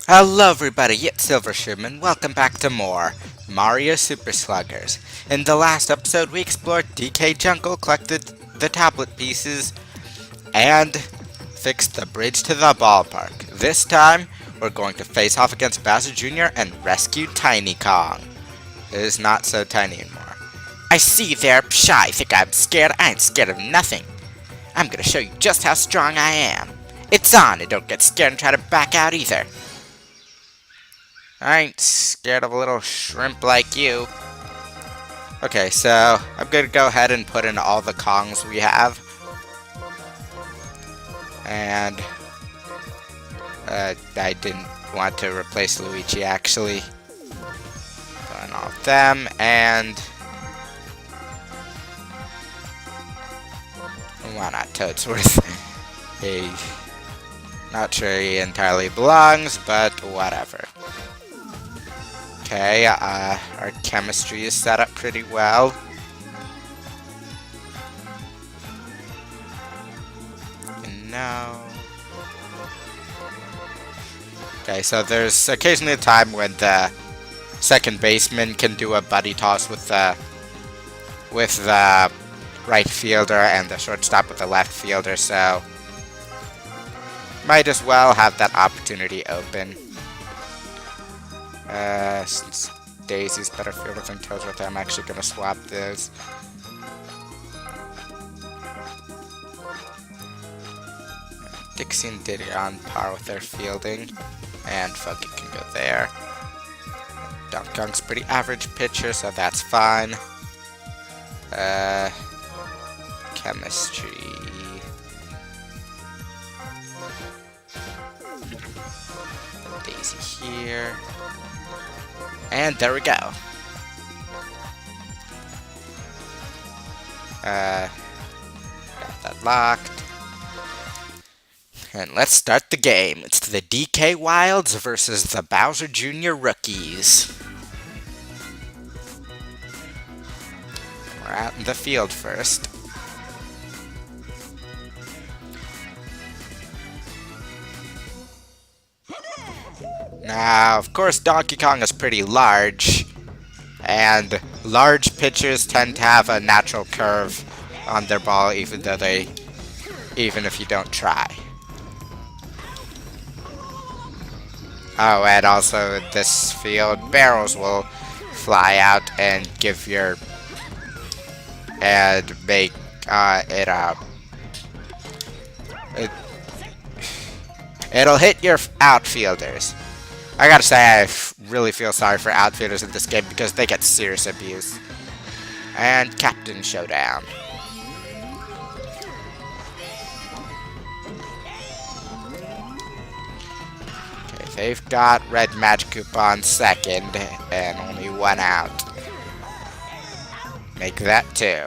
Hello everybody, it's Silver and welcome back to more Mario Super Sluggers. In the last episode, we explored DK Jungle, collected the tablet pieces, and fixed the bridge to the ballpark. This time, we're going to face off against Bowser Jr. and rescue Tiny Kong. It is not so tiny anymore. I see you there, Pshy. Think I'm scared? I ain't scared of nothing. I'm gonna show you just how strong I am. It's on, and don't get scared and try to back out either. I ain't scared of a little shrimp like you. Okay, so I'm gonna go ahead and put in all the Kongs we have. And I didn't want to replace Luigi actually. Put in all of them, and why not Toadsworth? He, not sure he entirely belongs, but whatever. Okay, our chemistry is set up pretty well. No. Okay, so there's occasionally a time when the second baseman can do a buddy toss with the right fielder and the shortstop with the left fielder, so might as well have that opportunity open. Since Daisy's better fielder than Toadsworth, I'm actually gonna swap those. Dixie and Diddy are on par with their fielding, and Funky can go there. Donkey Kong's pretty average pitcher, so that's fine. Chemistry. Daisy here. And there we go. Got that locked. And let's start the game. It's the DK Wilds versus the Bowser Jr. Rookies. We're out in the field first. Now, of course, Donkey Kong is pretty large, and large pitchers tend to have a natural curve on their ball, even if you don't try. Oh, and also in this field, barrels will fly out and give your and make it'll hit your outfielders. I gotta say, I really feel sorry for outfielders in this game because they get serious abuse. And Captain Showdown. Okay, they've got Red Magic on second and only one out. Make that two.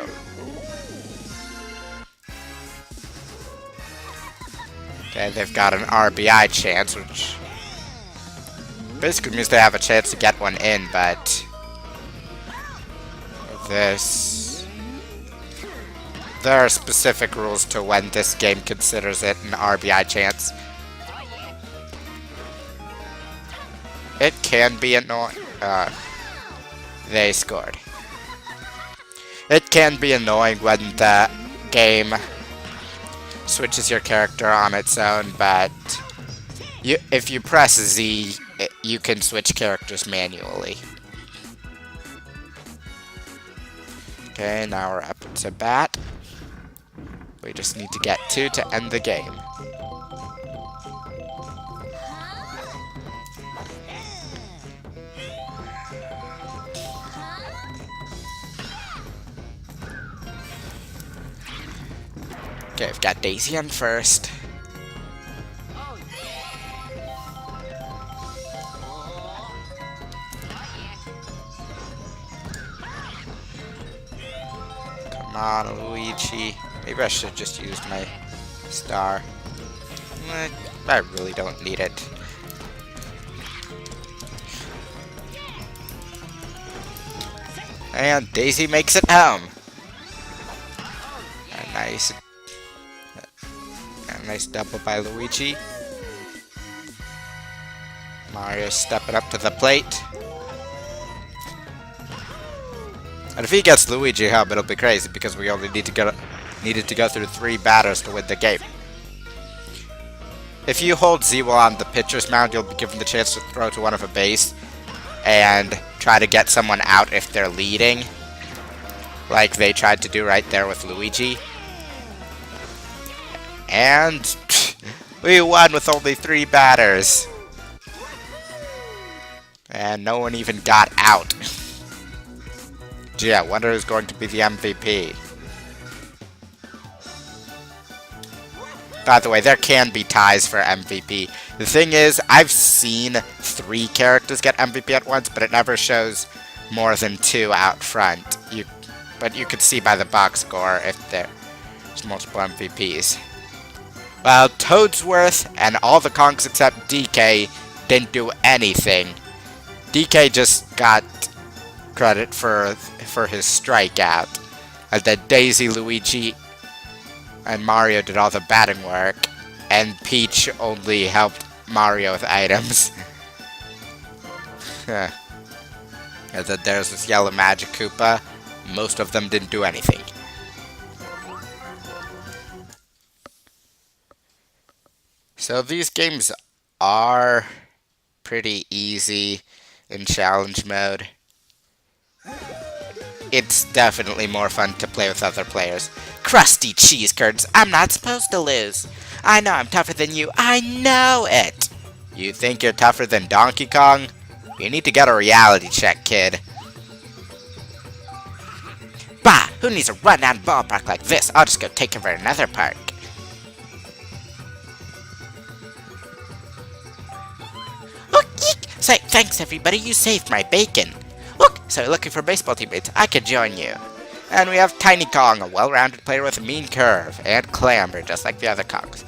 Okay, they've got an RBI chance, which basically means they have a chance to get one in, but there are specific rules to when this game considers it an RBI chance. It can be annoying. They scored. It can be annoying when the game switches your character on its own, but if you press Z, you can switch characters manually. Okay, now we're up to bat. We just need to get two to end the game. Okay, we've got Daisy on first. Come on, Luigi. Maybe I should have just used my star. I really don't need it. And Daisy makes it home. A nice double by Luigi. Mario's stepping up to the plate. And if he gets Luigi home, it'll be crazy because we only needed to go through 3 batters to win the game. If you hold Z while on the pitcher's mound, you'll be given the chance to throw to one of a base and try to get someone out if they're leading, like they tried to do right there with Luigi. And we won with only 3 batters. And no one even got out. Gee, I wonder who's going to be the MVP. By the way, there can be ties for MVP. The thing is, I've seen 3 characters get MVP at once, but it never shows more than 2 out front. But you can see by the box score if there's multiple MVPs. Well, Toadsworth and all the Kongs except DK didn't do anything. DK just got credit for his strikeout. And then Daisy, Luigi, and Mario did all the batting work. And Peach only helped Mario with items. And then there's this yellow Magic Koopa. Most of them didn't do anything. So these games are pretty easy in challenge mode. It's definitely more fun to play with other players. Crusty cheese curds, I'm not supposed to lose. I know I'm tougher than you, I know it. You think you're tougher than Donkey Kong? You need to get a reality check, kid. Bah, who needs a run-down ballpark like this? I'll just go take over another park. Oh, yeek! Say, thanks everybody, you saved my bacon. Look, so you're looking for baseball teammates, I could join you. And we have Tiny Kong, a well-rounded player with a mean curve, and Clamber, just like the other Kongs.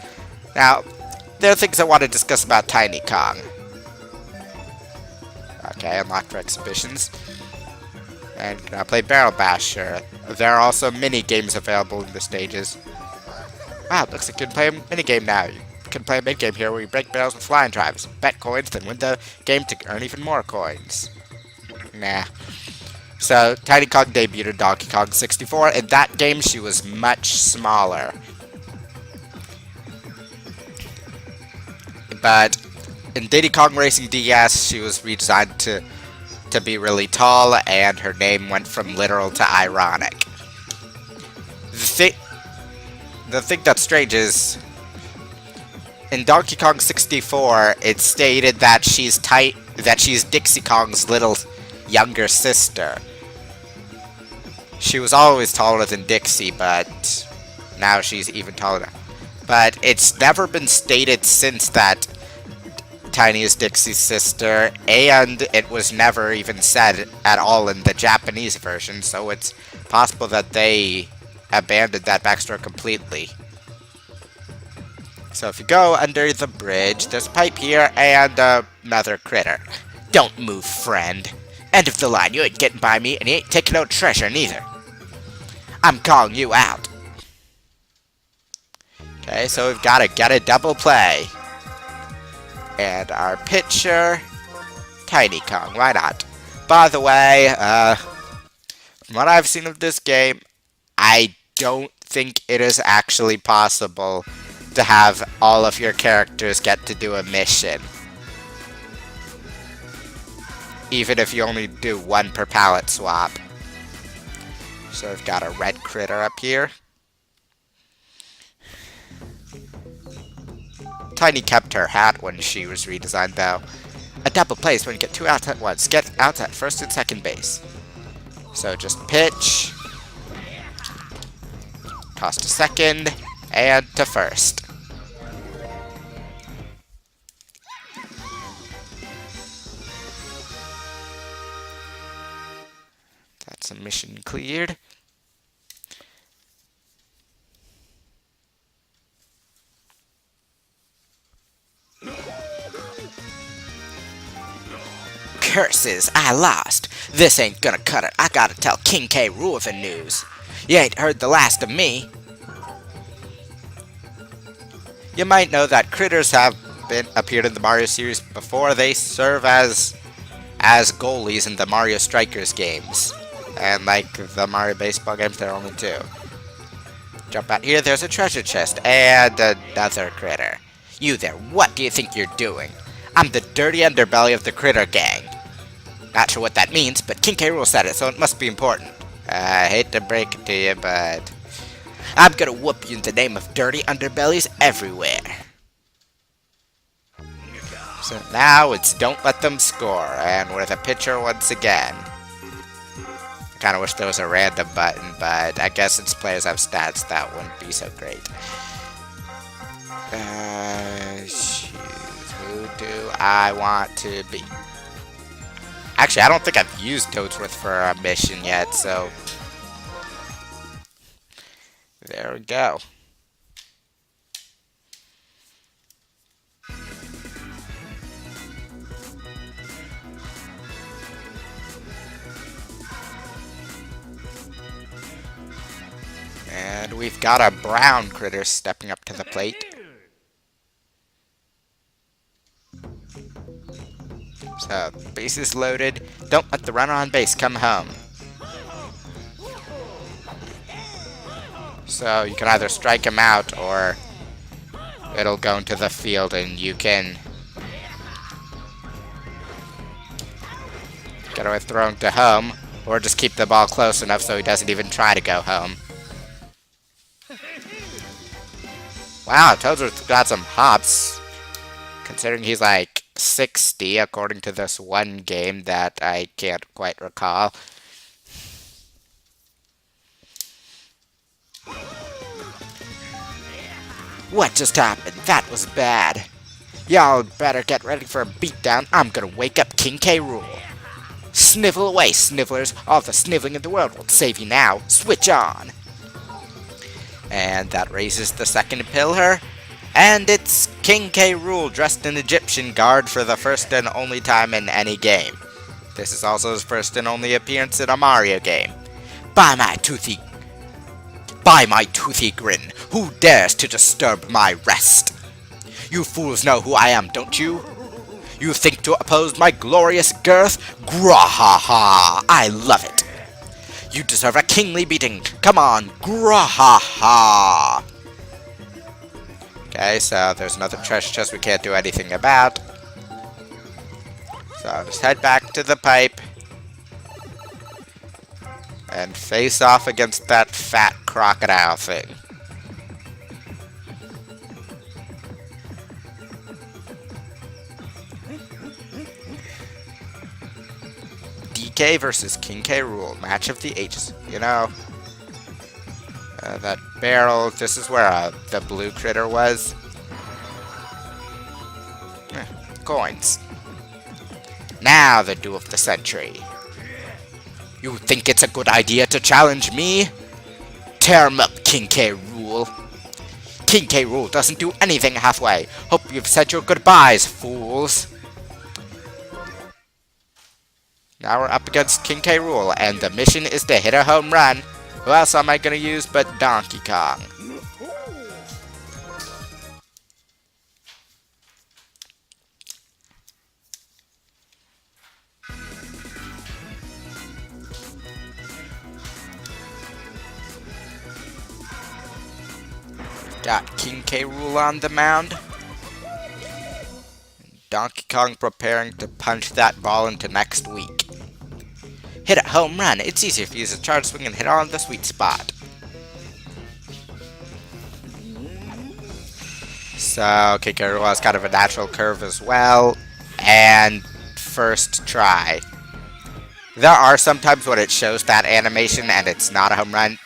Now, there are things I want to discuss about Tiny Kong. Okay, unlocked for exhibitions. And can I play Barrel Basher? There are also mini-games available in the stages. Wow, looks like you can play a mini-game now. You can play a mid-game here where you break barrels with flying drives, bet coins, then win the game to earn even more coins. Nah. So, Tiny Kong debuted in Donkey Kong 64. In that game, she was much smaller. But in Diddy Kong Racing DS, she was redesigned to be really tall, and her name went from literal to ironic. The thing that's strange is, in Donkey Kong 64, it stated that she's Dixie Kong's little younger sister. She was always taller than Dixie, but now she's even taller. But it's never been stated since that Tiny is Dixie's sister, and it was never even said at all in the Japanese version, so it's possible that they abandoned that backstory completely. So if you go under the bridge, there's a pipe here and another critter. Don't move, friend. End of the line, you ain't getting by me, and you ain't taking no treasure neither. I'm calling you out. Okay, so we've got to get a double play. And our pitcher, Tiny Kong, why not? By the way, from what I've seen of this game, I don't think it is actually possible to have all of your characters get to do a mission. Even if you only do 1 per palette swap. So we've got a red critter up here. Tiny kept her hat when she was redesigned, though. A double play is when you get 2 outs at once. Get outs at first and second base. So just pitch. Toss to second. And to first. That's a mission cleared. Curses, I lost. This ain't gonna cut it. I gotta tell King K. Rool the news. You ain't heard the last of me. You might know that critters have appeared in the Mario series before. They serve as goalies in the Mario Strikers games. And like the Mario baseball games, there are only two. Jump out here, there's a treasure chest, and another critter. You there, what do you think you're doing? I'm the dirty underbelly of the critter gang. Not sure what that means, but King K. Rool said it, so it must be important. I hate to break it to you, but I'm gonna whoop you in the name of dirty underbellies everywhere. So now it's don't let them score, and with a pitcher once again. I kinda wish there was a random button, but I guess since players have stats, that wouldn't be so great. Shoot, who do I want to be? Actually, I don't think I've used Toadsworth for a mission yet, so there we go. And we've got a brown critter stepping up to the plate. So, base is loaded. Don't let the runner on base come home. So, you can either strike him out, or it'll go into the field and you can get away thrown to home, or just keep the ball close enough so he doesn't even try to go home. Wow, Toadsworth's got some hops, considering he's like 60 according to this one game that I can't quite recall. What just happened? That was bad. Y'all better get ready for a beatdown. I'm gonna wake up King K. Rool. Snivel away, snivellers. All the sniveling in the world won't save you now. Switch on. And that raises the second pillar. And it's King K. Rool dressed in Egyptian garb for the first and only time in any game. This is also his first and only appearance in a Mario game. By my toothy grin, who dares to disturb my rest? You fools know who I am, don't you? You think to oppose my glorious girth? Grahaha! I love it. You deserve a kingly beating. Come on, grahaha! Okay, so there's another treasure chest we can't do anything about. So I'll just head back to the pipe and face off against that fat crocodile thing. DK versus King K. Rool, match of the ages. You know, that barrel, this is where the blue critter was. Coins. Now the duel of the century. You think it's a good idea to challenge me? Tear 'em up, King K. Rool. King K. Rool doesn't do anything halfway. Hope you've said your goodbyes, fools. Now we're up against King K. Rool, and the mission is to hit a home run. Who else am I gonna use but Donkey Kong? Got King K. Rool on the mound. Donkey Kong preparing to punch that ball into next week. Hit a home run. It's easier if you use a charge swing and hit on the sweet spot. So, King K. Rool has kind of a natural curve as well. And first try. There are some times when it shows that animation and it's not a home run.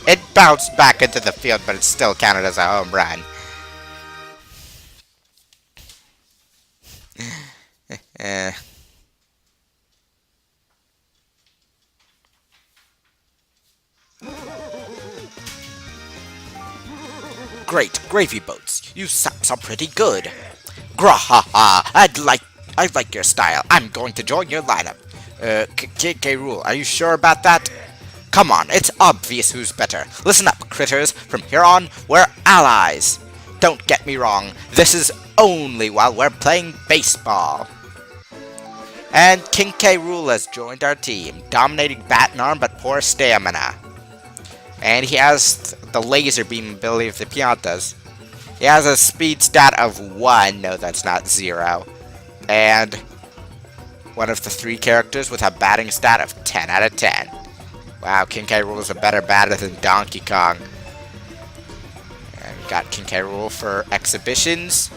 It bounced back into the field, but it's still counted as a home run. Great gravy boats. You saps are pretty good. Grahaha! I like your style. I'm going to join your lineup. King K. Rool, are you sure about that? Come on, it's obvious who's better. Listen up, critters. From here on, we're allies. Don't get me wrong. This is only while we're playing baseball. And King K. Rool has joined our team, dominating bat and arm but poor stamina. And he has the laser beam ability of the Piantas. He has a speed stat of 1, no that's not 0. And one of the 3 characters with a batting stat of 10 out of 10. Wow, King K. Rool is a better batter than Donkey Kong. And we got King K. Rool for exhibitions.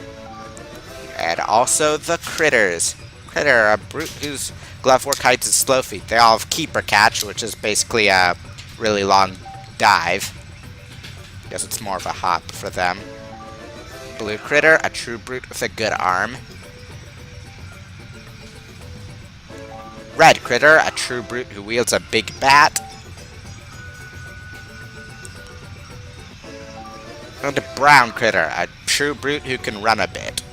And also the critters. Critter, a brute whose glove work hides its slow feet. They all have keeper catch, which is basically a really long dive. Guess it's more of a hop for them. Blue critter, a true brute with a good arm. Red critter, a true brute who wields a big bat. And a brown critter, a true brute who can run a bit.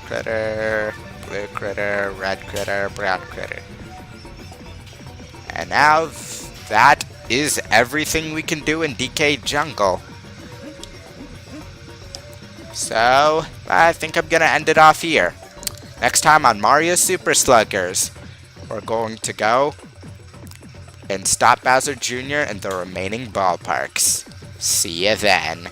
Critter, blue critter, red critter, brown critter. And now that is everything we can do in DK Jungle. So, I think I'm gonna end it off here. Next time on Mario Super Sluggers, we're going to go and stop Bowser Jr. and the remaining ballparks. See you then.